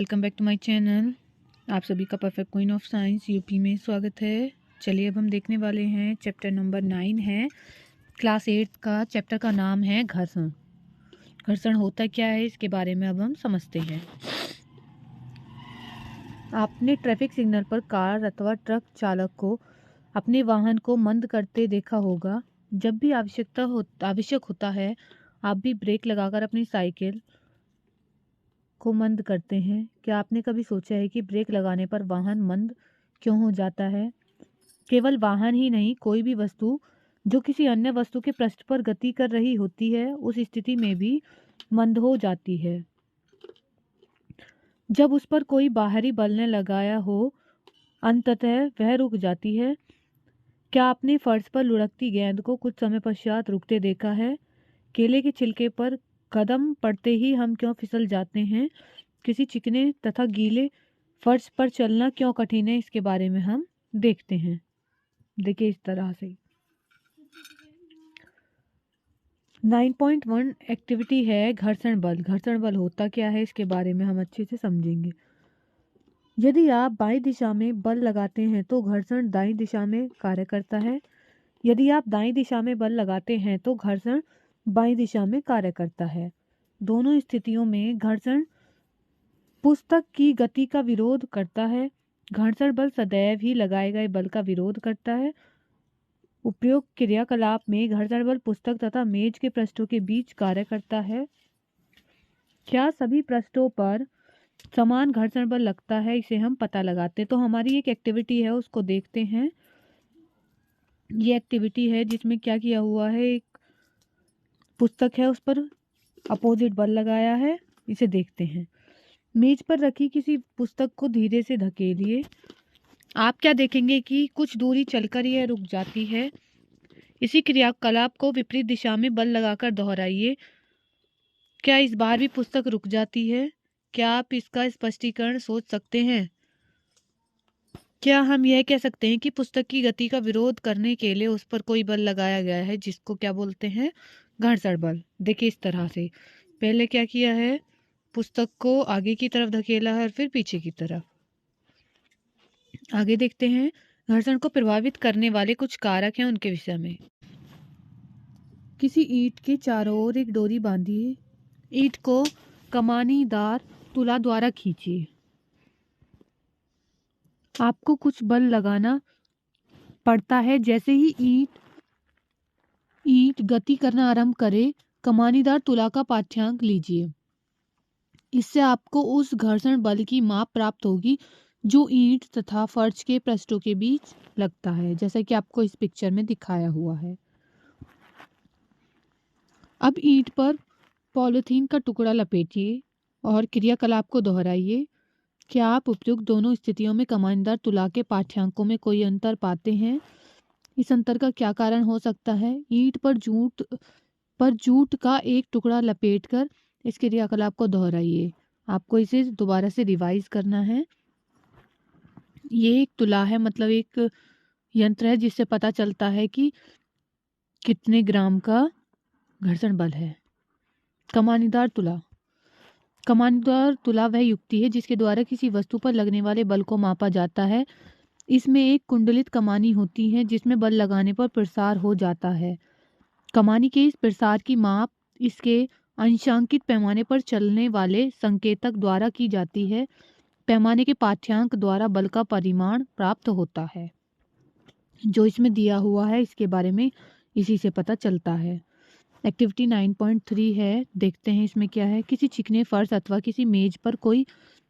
Welcome back to my channel. आप सभी का perfect queen of science UP में स्वागत है। चलिए अब हम देखने वाले हैं चैप्टर नंबर 9 है क्लास 8 का। चैप्टर का नाम है घर्षण। घर्षण होता क्या है इसके बारे में अब हम समझते हैं। आपने ट्रैफिक सिग्नल पर कार अथवा ट्रक चालक को अपने वाहन को मंद करते देखा होगा। जब भी आवश्यक होता है आप भी ब्रेक लगाकर अपनी साइकिल को मंद करते हैं। क्या आपने कभी सोचा है कि ब्रेक लगाने पर वाहन मंद क्यों हो जाता है? केवल वाहन ही नहीं, कोई भी वस्तु जो किसी अन्य वस्तु के पृष्ठ पर गति कर रही होती है उस स्थिति में भी मंद हो जाती है। जब उस पर कोई बाहरी बल ने लगाया हो अंततः वह रुक जाती है। क्या आपने फर्श पर लुढ़कती गेंद को कुछ समय पश्चात रुकते देखा है? केले के छिलके पर कदम पड़ते ही हम क्यों फिसल जाते हैं? किसी चिकने तथा गीले फर्श पर चलना क्यों कठिन है, इसके बारे में हम देखते हैं। देखिए इस तरह से 9.1 एक्टिविटी है घर्षण बल। घर्षण बल होता क्या है इसके बारे में हम अच्छे से समझेंगे। यदि आप बाईं दिशा में बल लगाते हैं तो घर्षण दाईं दिशा में कार्य करता है। यदि आप दाईं दिशा में बल लगाते हैं तो घर्षण बाईं दिशा में कार्य करता है। दोनों स्थितियों में घर्षण पुस्तक की गति का विरोध करता है। घर्षण बल सदैव ही लगाए गए बल का विरोध करता है। उपयुक्त क्रियाकलाप में घर्षण बल पुस्तक तथा मेज के पृष्ठों के बीच कार्य करता है। क्या सभी पृष्ठों पर समान घर्षण बल लगता है, इसे हम पता लगाते हैं। तो हमारी एक एक्टिविटी है उसको देखते हैं। ये एक्टिविटी है जिसमें क्या किया हुआ है, एक पुस्तक है उस पर अपोजिट बल लगाया है। इसे देखते हैं। मेज पर रखी किसी पुस्तक को धीरे से धकेलिए। आप क्या देखेंगे कि कुछ दूरी चलकर यह रुक जाती है। इसी क्रियाकलाप को विपरीत दिशा में बल लगाकर दोहराइए। क्या इस बार भी पुस्तक रुक जाती है? क्या आप इसका स्पष्टीकरण सोच सकते हैं? क्या हम यह कह सकते हैं कि पुस्तक की गति का विरोध करने के लिए उस पर कोई बल लगाया गया है, जिसको क्या बोलते हैं? घर्षण बल। देखिए इस तरह से पहले क्या किया है, पुस्तक को आगे की तरफ धकेला है और फिर पीछे की तरफ। आगे देखते हैं घर्षण को प्रभावित करने वाले कुछ कारक हैं, उनके विषय में। किसी ईंट के चारों ओर एक डोरी बांधिए। ईंट को कमानीदार तुला द्वारा खींचिए। आपको कुछ बल लगाना पड़ता है। जैसे ही ईंट गति करना आरंभ करे, कमानीदार तुला का पाठ्यांक लीजिए। इससे आपको उस घर्षण बल की माप प्राप्त होगी जो ईंट तथा फर्श के पृष्ठों के बीच लगता है, जैसा कि आपको इस पिक्चर में दिखाया हुआ है। अब ईंट पर पॉलीथीन का टुकड़ा लपेटिए और क्रियाकलाप को दोहराइए। क्या आप उपयुक्त दोनों स्थितियों में कमानीदार तुला के पाठ्यांकों में कोई अंतर पाते हैं? इस अंतर का क्या कारण हो सकता है? ईंट पर जूट का एक टुकड़ा लपेटकर इस क्रियाकलाप को दोहराइए। आपको इसे दोबारा से रिवाइज करना है। ये एक तुला है, मतलब एक यंत्र है जिससे पता चलता है कि कितने ग्राम का घर्षण बल है। कमानीदार तुला। कमानीदार तुला वह युक्ति है जिसके द्वारा किसी वस्तु पर लगने वाले बल को मापा जाता है। इसमें एक कुंडलित कमानी होती है जिसमें बल लगाने पर प्रसार हो जाता है। कमानी के इस प्रसार की माप इसके अंशांकित पैमाने पर चलने वाले संकेतक द्वारा की जाती है। पैमाने के पाठ्यांक द्वारा बल का परिमाण प्राप्त होता है, जो इसमें दिया हुआ है इसके बारे में इसी से पता चलता है। एक्टिविटी 9.3 है, देखते हैं इसमें क्या है। किसी चिकने फर्श अथवा किसी मेज पर कोई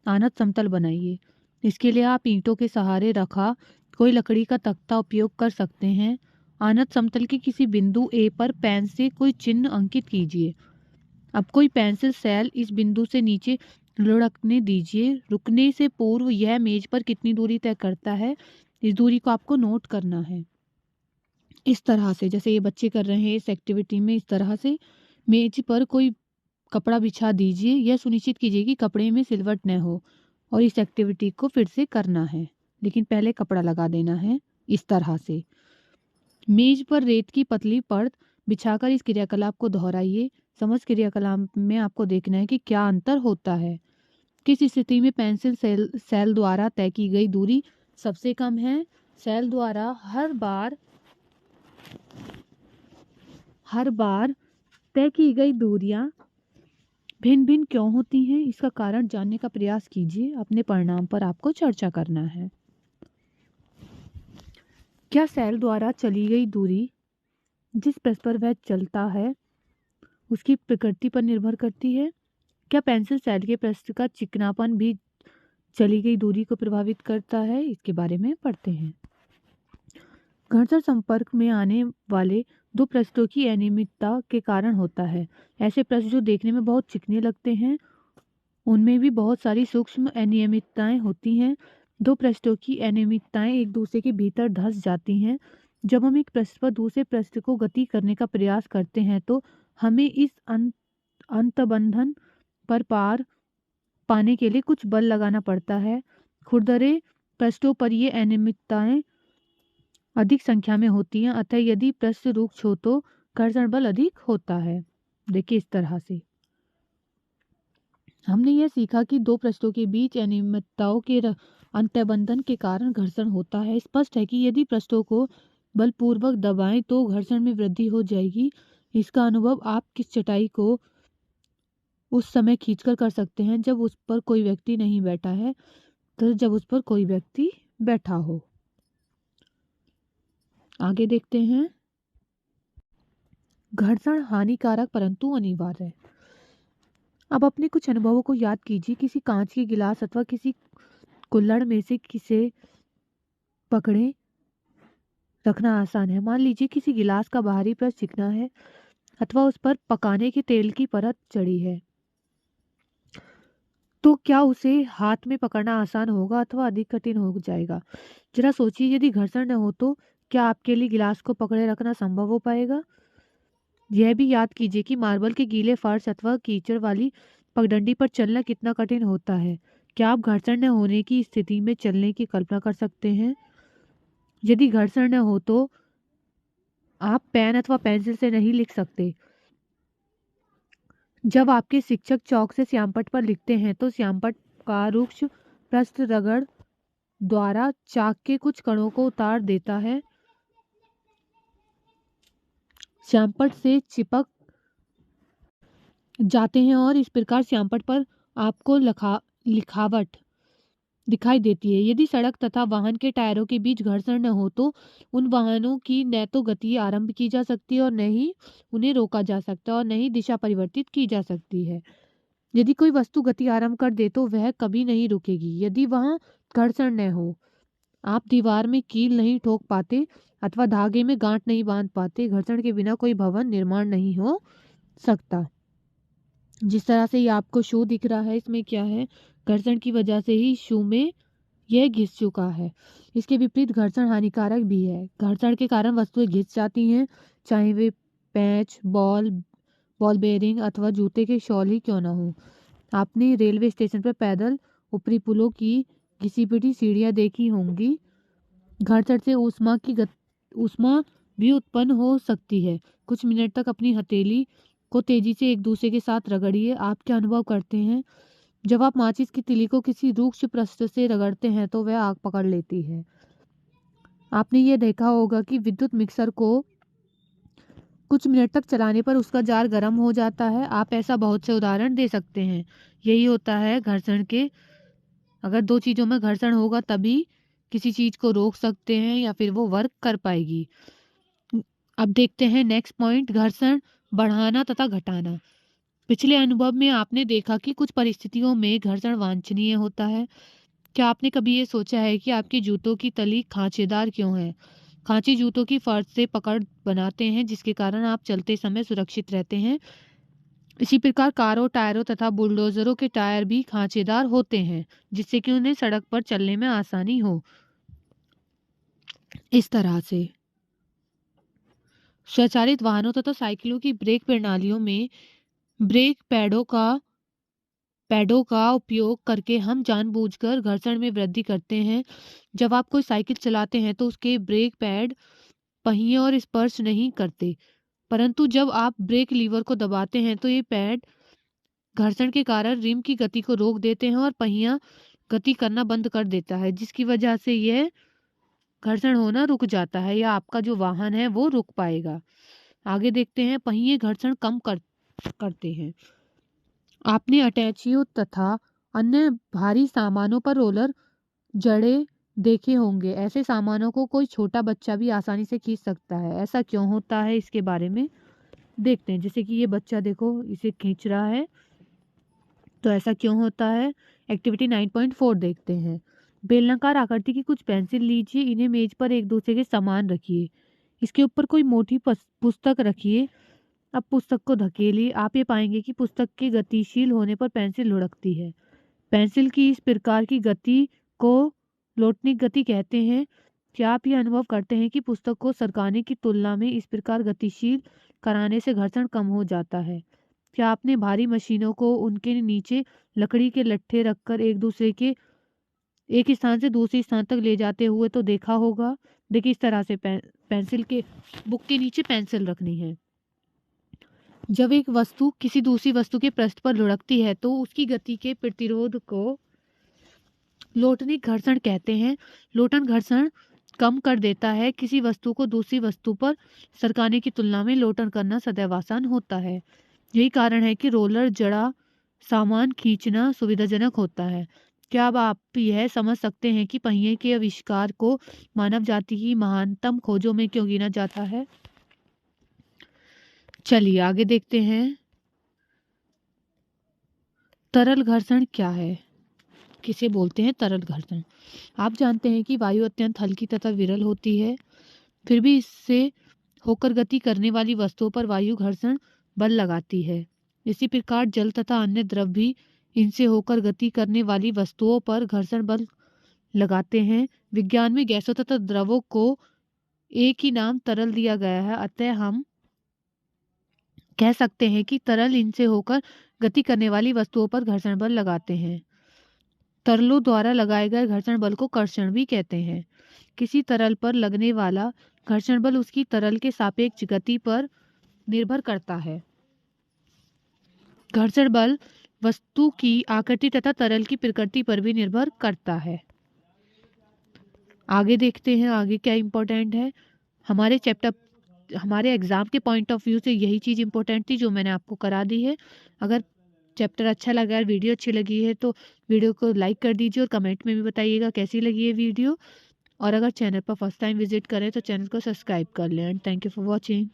आनत समतल बनाइए। इसके लिए आप ईंटों के सहारे रखा कोई लकड़ी का तख्ता उपयोग कर सकते हैं। आनत समतल के किसी बिंदु ए पर पेन से कोई चिन्ह अंकित कीजिए। अब कोई पेंसिल सेल इस बिंदु से नीचे लुढ़कने दीजिए। रुकने से पूर्व यह मेज पर कितनी दूरी तय करता है, इस दूरी को आपको नोट करना है। इस तरह से जैसे ये बच्चे कर रहे हैं इस एक्टिविटी में, इस तरह से मेज पर कोई कपड़ा बिछा दीजिए। यह सुनिश्चित कीजिए कि कपड़े में सिलवट न हो और इस एक्टिविटी को फिर से करना है, लेकिन पहले कपड़ा लगा देना है। इस तरह से मेज पर रेत की पतली परत बिछाकर इस क्रियाकलाप को दोहराइए। समस्त क्रियाकलाप में आपको देखना है कि क्या अंतर होता है। किस स्थिति में पेंसिल सेल द्वारा तय की गई दूरी सबसे कम है? सेल द्वारा हर बार तय की गई दूरियां भिन्न भिन्न क्यों होती हैं? इसका कारण जानने का प्रयास कीजिए। अपने परिणाम पर आपको चर्चा करना है। क्या सेल द्वारा चली गई दूरी जिस पृष्ठ पर वह चलता है उसकी प्रकृति पर निर्भर करती है? क्या पेंसिल सेल के पृष्ठ का चिकनापन भी चली गई दूरी को प्रभावित करता है? इसके बारे में पढ़ते हैं। घर्षण संपर्क में आने वाले दो पृष्ठों की अनियमितता के कारण होता है। ऐसे पृष्ठ जो देखने में बहुत चिकने लगते हैं उनमें भी बहुत सारी सूक्ष्म अनियमितताएं होती हैं। दो पृष्ठों की अनियमितताएं एक दूसरे के भीतर धंस जाती हैं। जब हम एक पृष्ठ पर दूसरे पृष्ठ को गति करने का प्रयास करते हैं तो हमें इस अंतबंधन पर पार पाने के लिए कुछ बल लगाना पड़ता है। खुरदरे पृष्ठों पर ये अनियमितताएं अधिक संख्या में होती हैं, अतः यदि पृष्ठ रुक्ष हो तो घर्षण बल अधिक होता है। देखिए इस तरह से हमने यह सीखा कि दो पृष्ठों के बीच अनियमितताओं के अंतर्बंधन के कारण घर्षण होता है। स्पष्ट है कि यदि पृष्ठों को बलपूर्वक दबाएं तो घर्षण में वृद्धि हो जाएगी। इसका अनुभव आप किस चटाई को उस समय खींचकर कर सकते हैं जब उस पर कोई व्यक्ति नहीं बैठा है, तो जब उस पर कोई व्यक्ति बैठा हो। आगे देखते हैं। घर्षण हानिकारक परंतु अनिवार्य है। अब अपने कुछ अनुभवों को याद कीजिए। किसी कांच के गिलास अथवा किसी कुल्हड़ में से किसे पकड़े रखना आसान है। मान लीजिए किसी गिलास का बाहरी पृष्ठ चिकना है अथवा उस पर पकाने के तेल की परत चढ़ी है, तो क्या उसे हाथ में पकड़ना आसान होगा अथवा अधिक कठिन हो जाएगा? जरा सोचिए, यदि घर्षण न हो तो क्या आपके लिए गिलास को पकड़े रखना संभव हो पाएगा? यह भी याद कीजिए कि मार्बल के गीले फर्श अथवा कीचड़ वाली पगडंडी पर चलना कितना कठिन होता है। क्या आप घर्षण न होने की स्थिति में चलने की कल्पना कर सकते हैं? यदि घर्षण न हो तो आप पेन अथवा पेंसिल से नहीं लिख सकते। जब आपके शिक्षक चौक से श्यामपट्ट पर लिखते हैं तो श्यामपट्ट का रुक्ष पृष्ठ रगड़ द्वारा चाक के कुछ कणों को उतार देता है, श्यामपट्ट से चिपक जाते हैं और इस प्रकार श्यामपट्ट पर आपको लिखावट दिखाई देती है। यदि सड़क तथा वाहन के टायरों के बीच घर्षण न हो तो उन वाहनों की न तो गति आरंभ की जा सकती है और न ही उन्हें रोका जा सकता और न ही दिशा परिवर्तित की जा सकती है। यदि कोई वस्तु गति आरंभ कर दे तो वह कभी नहीं रुकेगी यदि वहां घर्षण न हो। आप दीवार में कील नहीं ठोक पाते अथवा धागे में गांठ नहीं बांध पाते। घर्षण के बिना कोई भवन निर्माण नहीं हो सकता। जिस तरह से ये आपको शू दिख रहा है, इसमें क्या है, घर्षण की वजह से ही शू में यह घिस चुका है। इसके विपरीत घर्षण हानिकारक भी है। घर्षण के कारण वस्तुएं घिस जाती हैं, चाहे वे पैच, बॉल बेयरिंग अथवा जूते के शॉल ही क्यों ना हो। आपने रेलवे स्टेशन पर पैदल ऊपरी पुलों की घिसी पिटी सीढ़ियां देखी होंगी। घर्षण से ऊष्मा भी उत्पन्न हो सकती है। कुछ मिनट तक अपनी हथेली को तेजी से एक दूसरे के साथ रगड़िए। आप क्या अनुभव करते हैं? जब आप माचिस की तिली को किसी रूक्ष पृष्ठ से रगड़ते हैं तो वह आग पकड़ लेती है। आपने ये देखा होगा कि विद्युत मिक्सर को कुछ मिनट तक चलाने पर उसका जार गर्म हो जाता है। आप ऐसा बहुत से उदाहरण दे सकते हैं। यही होता है घर्षण के। अगर दो चीजों में घर्षण होगा तभी किसी चीज को रोक सकते हैं या फिर वो वर्क कर पाएगी। अब देखते हैं नेक्स्ट पॉइंट, घर्षण बढ़ाना तथा घटाना। पिछले अनुभव में आपने देखा कि कुछ परिस्थितियों में घर्षण वांछनीय होता है। क्या आपने कभी ये सोचा है कि आपके जूतों की तली खांचेदार क्यों है? खांचे जूतों की फर्श से पकड़ बनाते हैं जिसके कारण आप चलते समय सुरक्षित रहते हैं। इसी प्रकार कारों, टायरों तथा बुलडोजरों के टायर भी खांचेदार होते हैं जिससे कि उन्हें सड़क पर चलने में आसानी हो। इस तरह से स्वचालित वाहनों तथा साइकिलों की ब्रेक प्रणालियों में ब्रेक पैडों का उपयोग करके हम जानबूझकर घर्षण में वृद्धि करते हैं। जब आप कोई साइकिल चलाते हैं तो उसके ब्रेक पैड पहिए और स्पर्श नहीं करते, परंतु जब आप ब्रेक लीवर को दबाते हैं तो ये पैड घर्षण के कारण रिम की गति को रोक देते हैं और पहिया गति करना बंद कर देता है, जिसकी वजह से यह घर्षण होना रुक जाता है या आपका जो वाहन है वो रुक पाएगा। आगे देखते हैं, पहिए घर्षण कम करते हैं। आपने अटैचियों तथा अन्य भारी सामानों पर रोलर जड़े देखे होंगे। ऐसे सामानों को कोई छोटा बच्चा भी आसानी से खींच सकता है। ऐसा क्यों होता है, इसके बारे में देखते हैं। जैसे कि ये बच्चा देखो इसे खींच रहा है, तो ऐसा क्यों होता है। एक्टिविटी 9.4 देखते हैं। बेलनाकार आकृति की कुछ पेंसिल लीजिए, इन्हें मेज पर एक दूसरे के समान रखिए। इसके ऊपर कोई मोटी पुस्तक रखिए। अब पुस्तक को धकेलिए। आप ये पाएंगे कि पुस्तक के गतिशील होने पर पेंसिल लुढ़कती है। पेंसिल की इस प्रकार की गति को लोटनिक गति कहते हैं। क्या आप ये अनुभव करते हैं कि पुस्तक को सरकाने की तुलना में इस प्रकार गतिशील कराने से घर्षण कम हो जाता है। क्या आपने भारी मशीनों को उनके नीचे लकड़ी के लट्ठे रखकर एक दूसरे के एक स्थान से दूसरे स्थान तक ले जाते हुए तो देखा होगा। देखिए इस तरह से पेंसिल के बुक के नीचे पेंसिल रखनी है। जब एक वस्तु किसी दूसरी वस्तु के पृष्ठ पर लुढ़कती है तो उसकी गति के प्रतिरोध को लोटनिक घर्षण कहते हैं। लोटन घर्षण कम कर देता है। किसी वस्तु को दूसरी वस्तु पर सरकाने की तुलना में लोटन करना सदैव आसान होता है। यही कारण है कि रोलर जड़ा सामान खींचना सुविधाजनक होता है। क्या अब आप यह समझ सकते हैं कि पहिए के आविष्कार को मानव जाति की महानतम खोजों में क्यों गिना जाता है। चलिए आगे देखते हैं, तरल घर्षण क्या है, किसे बोलते हैं तरल घर्षण। आप जानते हैं कि वायु अत्यंत हल्की तथा विरल होती है, फिर भी इससे होकर गति करने वाली वस्तुओं पर वायु घर्षण बल लगाती है। इसी प्रकार जल तथा अन्य द्रव भी इनसे होकर गति करने वाली वस्तुओं पर घर्षण बल लगाते हैं। विज्ञान में गैसों तथा द्रवों को एक ही नाम तरल दिया गया है, अतः हम कह सकते हैं कि तरल इनसे होकर गति करने वाली वस्तुओं पर घर्षण बल लगाते हैं। तरलों द्वारा लगाए गए घर्षण बल को कर्षण भी कहते हैं। किसी तरल पर लगने वाला घर्षण बल उसकी तरल के सापेक्ष गति पर निर्भर करता है। घर्षण बल वस्तु की आकृति तथा तरल की प्रकृति पर भी निर्भर करता है। आगे देखते हैं आगे क्या इंपॉर्टेंट है। हमारे एग्जाम के पॉइंट ऑफ व्यू से यही चीज़ इंपॉर्टेंट थी जो मैंने आपको करा दी है। अगर चैप्टर अच्छा लगा है, वीडियो अच्छी लगी है तो वीडियो को लाइक कर दीजिए और कमेंट में भी बताइएगा कैसी लगी है वीडियो। और अगर चैनल पर फर्स्ट टाइम विजिट करें तो चैनल को सब्सक्राइब कर लें। And thank you for watching.